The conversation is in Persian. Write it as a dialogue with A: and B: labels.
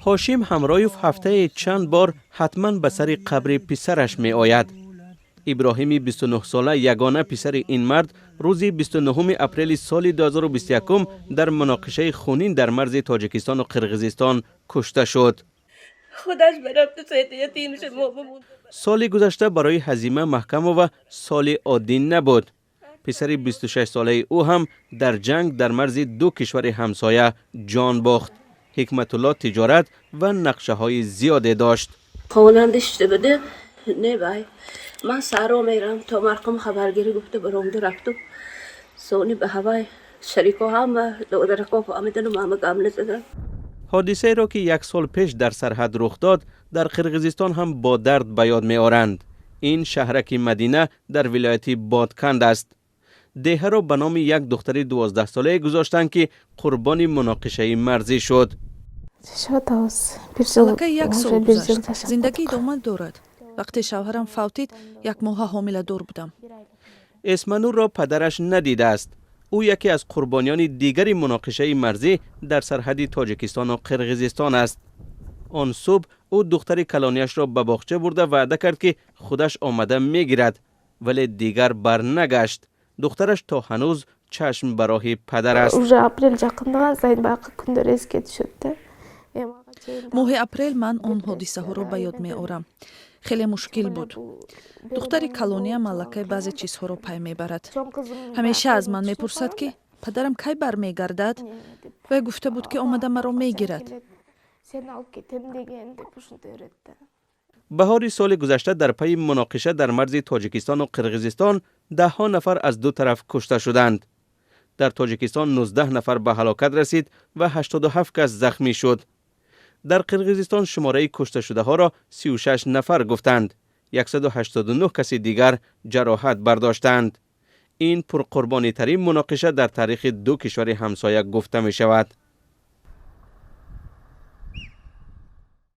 A: هاشم همرایوف هفته چند بار حتما به سر قبر پسرش می آید. ابراهیمی 29 ساله یگانه پسر این مرد روز 29 اپریل سال 2021 در مناقشه خونین در مرز تاجیکستان و قرقیزستان کشته شد.
B: خودش برفت سایت یتیم شد.
A: سال گذشته برای هزیمه محکم و سال عادی نبود. پسر 26 ساله او هم در جنگ در مرز دو کشور همسایه جان باخت. حکمت الله تجارت و نقشه های زیاده داشت.
B: خوانندش بده نه بای من سارا میرم تا مرکم خبرگیری گفته برام رفتم سونی به هوای شریکو هم دو درکو فهمیدن و همه گامله زدن.
A: حادثه را که یک سال پیش در سرحد رخ داد در قرقیزستان هم با درد به یاد می آورند. این شهرک مدینه در ولایت بادکند است. دیه را به نام یک دختر 12 ساله گذاشتند که قربانی مناقشه مرزی شد.
C: سالکه یک سال گذشت. زندگی ادامه دارد. وقتی شوهرم فوتید 1 ماه حامله دار بودم.
A: اسمنور را پدرش ندیده است. او یکی از قربانیان دیگری مناقشه مرزی در سرحد تاجیکستان و قرقیزستان است. آن صبح او دختر کلانیش را به باغچه برده وعده کرد که خودش آمده میگیرد، ولی دیگر بر نگشت. دخترش تا هنوز چشم به راه پدر است.
C: ماه اپریل من آن حادثه ها را به یاد می آورم. خیلی مشکل بود. دختر کلونیا ملکه بعضی چیزها را پی میبرد. همیشه از من میپرسد که پدرم کی برمیگردد و گفته بود که آمده مرا میگیرد.
A: بهار سال گذشته در پی مناقشه در مرز تاجیکستان و قرقیزستان 10 نفر از دو طرف کشته شدند. در تاجیکستان 19 نفر به هلاکت رسید و 87 کس زخمی شد. در قرقیزستان شماره کشته شده ها را 36 نفر گفتند. 189 کس دیگر جراحت برداشتند. این پرقربانی ترین مناقشه در تاریخ دو کشور همسایه گفته می شود.